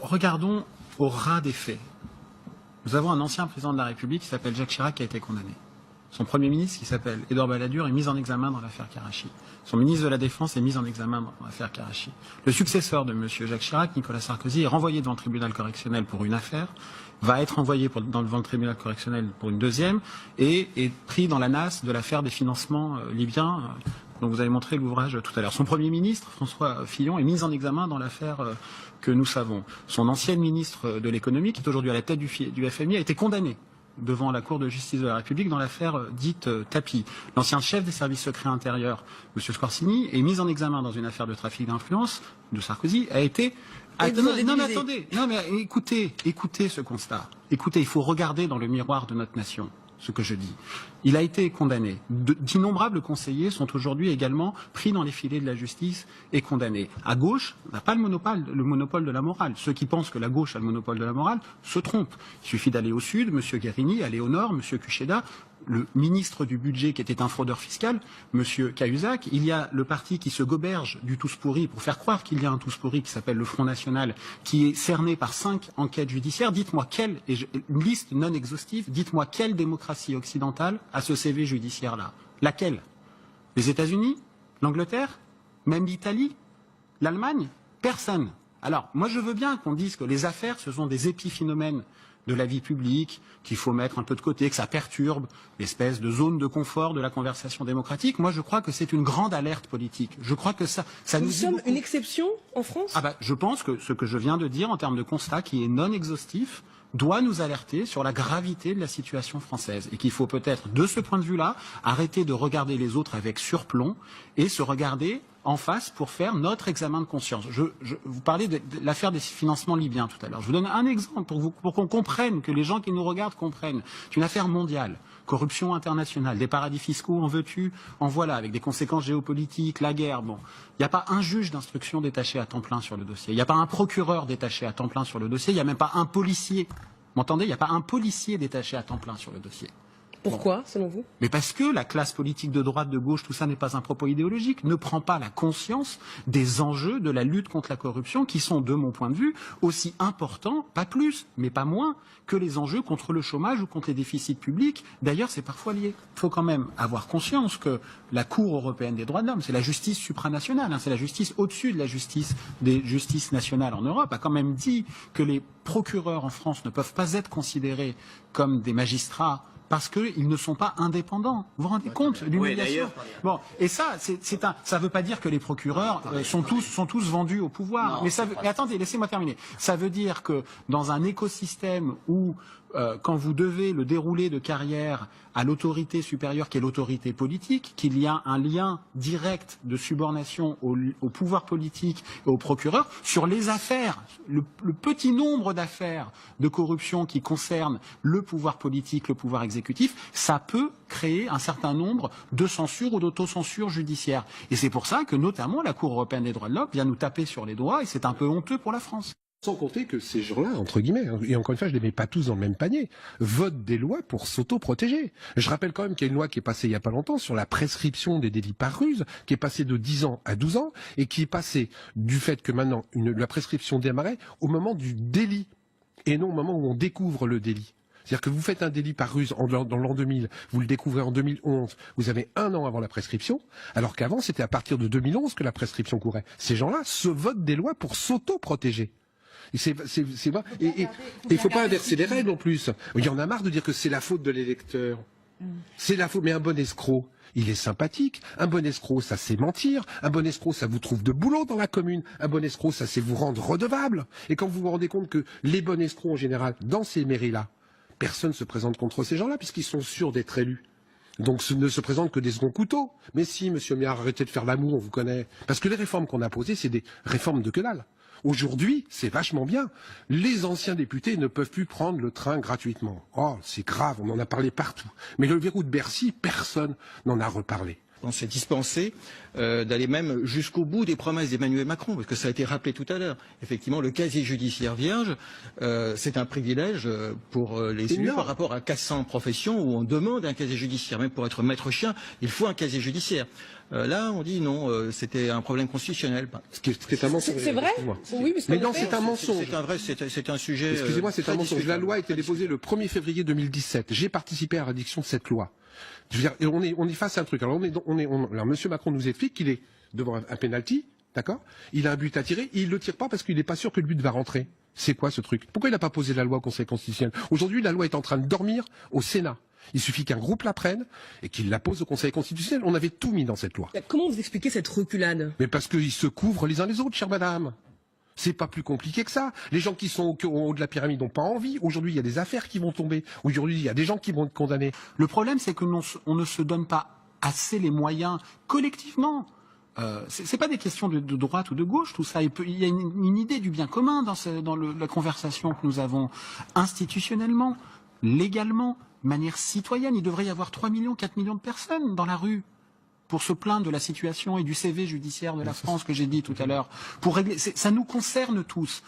regardons au ras des faits. Nous avons un ancien président de la République qui s'appelle Jacques Chirac qui a été condamné. Son Premier ministre, qui s'appelle Édouard Balladur, est mis en examen dans l'affaire Karachi. Son ministre de la Défense est mis en examen dans l'affaire Karachi. Le successeur de M. Jacques Chirac, Nicolas Sarkozy, est renvoyé devant le tribunal correctionnel pour une affaire, va être envoyé devant le tribunal correctionnel pour une deuxième, et est pris dans la nasse de l'affaire des financements libyens, dont vous avez montré l'ouvrage tout à l'heure. Son Premier ministre, François Fillon, est mis en examen dans l'affaire que nous savons. Son ancienne ministre de l'économie, qui est aujourd'hui à la tête du FMI, a été condamné devant la Cour de justice de la République dans l'affaire dite Tapi. L'ancien chef des services secrets intérieurs, M. Scorsini, est mis en examen dans une affaire de trafic d'influence de Sarkozy, a été... Non mais attendez, écoutez ce constat. Écoutez, il faut regarder dans le miroir de notre nation ce que je dis. Il a été condamné. D'innombrables conseillers sont aujourd'hui également pris dans les filets de la justice et condamnés. À gauche, on n'a pas le monopole de la morale. Ceux qui pensent que la gauche a le monopole de la morale se trompent. Il suffit d'aller au sud, M. Guérini, aller au nord, M. Kucheda, le ministre du budget qui était un fraudeur fiscal, M. Cahuzac. Il y a le parti qui se goberge du tous pourri pour faire croire qu'il y a un tous pourri qui s'appelle le Front National, qui est cerné par 5 enquêtes judiciaires. Dites-moi une liste non exhaustive, dites-moi quelle démocratie occidentale a ce CV judiciaire-là. Laquelle? Les États-Unis? L'Angleterre? Même l'Italie? L'Allemagne? Personne. Alors, moi je veux bien qu'on dise que les affaires, ce sont des épiphénomènes de la vie publique, qu'il faut mettre un peu de côté, que ça perturbe l'espèce de zone de confort de la conversation démocratique. Moi, je crois que c'est une grande alerte politique. Je crois que ça nous Nous sommes une exception en France? Je pense que ce que je viens de dire en termes de constat, qui est non exhaustif, doit nous alerter sur la gravité de la situation française et qu'il faut peut-être, de ce point de vue-là, arrêter de regarder les autres avec surplomb et se regarder en face pour faire notre examen de conscience. Vous parlez de l'affaire des financements libyens tout à l'heure. Je vous donne un exemple pour qu'on comprenne, que les gens qui nous regardent comprennent. C'est une affaire mondiale. Corruption internationale, des paradis fiscaux, en veux-tu, en voilà, avec des conséquences géopolitiques, la guerre. Bon, il n'y a pas un juge d'instruction détaché à temps plein sur le dossier. Il n'y a pas un procureur détaché à temps plein sur le dossier. Il n'y a même pas un policier. Vous m'entendez? Il n'y a pas un policier détaché à temps plein sur le dossier. Pourquoi, selon vous? Mais parce que la classe politique de droite, de gauche, tout ça n'est pas un propos idéologique, ne prend pas la conscience des enjeux de la lutte contre la corruption qui sont, de mon point de vue, aussi importants, pas plus, mais pas moins, que les enjeux contre le chômage ou contre les déficits publics. D'ailleurs, c'est parfois lié. Il faut quand même avoir conscience que la Cour européenne des droits de l'homme, c'est la justice supranationale, c'est la justice au-dessus de la justice des justices nationales en Europe, a quand même dit que les procureurs en France ne peuvent pas être considérés comme des magistrats parce qu'ils ne sont pas indépendants. Vous vous rendez compte de l'humiliation? Bon, et ça, ça ne veut pas dire que les procureurs sont tous vendus au pouvoir. Non, mais attendez, laissez-moi terminer. Ça veut dire que dans un écosystème où, quand vous devez le dérouler de carrière à l'autorité supérieure qui est l'autorité politique, qu'il y a un lien direct de subordination au pouvoir politique et au procureur sur les affaires, le petit nombre d'affaires de corruption qui concernent le pouvoir politique, le pouvoir exécutif, ça peut créer un certain nombre de censures ou d'autocensure judiciaire. Et c'est pour ça que notamment la Cour européenne des droits de l'homme vient nous taper sur les doigts et c'est un peu honteux pour la France. Sans compter que ces gens-là, entre guillemets, et encore une fois, je ne les mets pas tous dans le même panier, votent des lois pour s'auto-protéger. Je rappelle quand même qu'il y a une loi qui est passée il n'y a pas longtemps sur la prescription des délits par ruse, qui est passée de 10 ans à 12 ans, et qui est passée du fait que maintenant la prescription démarrait au moment du délit, et non au moment où on découvre le délit. C'est-à-dire que vous faites un délit par ruse dans l'an 2000, vous le découvrez en 2011, vous avez 1 an avant la prescription, alors qu'avant c'était à partir de 2011 que la prescription courait. Ces gens-là se votent des lois pour s'auto-protéger. Et il faut pas inverser les règles en plus. Il y en a marre de dire que c'est la faute de l'électeur. C'est la faute. Mais un bon escroc, il est sympathique. Un bon escroc, ça sait mentir. Un bon escroc, ça vous trouve de boulot dans la commune. Un bon escroc, ça sait vous rendre redevable. Et quand vous vous rendez compte que les bons escrocs en général, dans ces mairies-là, personne ne se présente contre ces gens-là puisqu'ils sont sûrs d'être élus. Donc ce ne se présentent que des seconds couteaux. Mais si, monsieur Miard, arrêtez de faire l'amour, on vous connaît. Parce que les réformes qu'on a posées, c'est des réformes de que dalle. Aujourd'hui, c'est vachement bien. Les anciens députés ne peuvent plus prendre le train gratuitement. Oh, c'est grave, on en a parlé partout. Mais le verrou de Bercy, personne n'en a reparlé. on s'est dispensé d'aller même jusqu'au bout des promesses d'Emmanuel Macron, parce que ça a été rappelé tout à l'heure. Effectivement, le casier judiciaire vierge, c'est un privilège pour les élus par rapport à 400 professions où on demande un casier judiciaire. Même pour être maître chien, il faut un casier judiciaire. Là, on dit non, c'était un problème constitutionnel. C'est un mensonge. C'est vrai? Oui, mais non, c'est un mensonge. C'est un sujet. Excusez-moi, c'est un mensonge. La loi a été très déposée le 1er février 2017. J'ai participé à la rédaction de cette loi. Je veux dire, on est face à un truc. Alors, alors Monsieur Macron nous explique qu'il est devant un penalty, d'accord? Il a un but à tirer, et il le tire pas parce qu'il n'est pas sûr que le but va rentrer. C'est quoi ce truc? Pourquoi il n'a pas posé la loi au Conseil constitutionnel? Aujourd'hui, la loi est en train de dormir au Sénat. Il suffit qu'un groupe la prenne et qu'il la pose au Conseil constitutionnel. On avait tout mis dans cette loi. Comment vous expliquez cette reculade? Mais parce qu'ils se couvrent les uns les autres, chère madame. C'est pas plus compliqué que ça. Les gens qui sont au haut de la pyramide n'ont pas envie. Aujourd'hui, il y a des affaires qui vont tomber. Aujourd'hui, il y a des gens qui vont être condamnés. Le problème, c'est que on ne se donne pas assez les moyens collectivement. C'est pas des questions de droite ou de gauche, tout ça. Il y a une idée du bien commun dans la conversation que nous avons institutionnellement, légalement, de manière citoyenne. Il devrait y avoir 3 millions, 4 millions de personnes dans la rue pour se plaindre de la situation et du CV judiciaire de la France que j'ai dit tout à l'heure. Pour régler, ça nous concerne tous.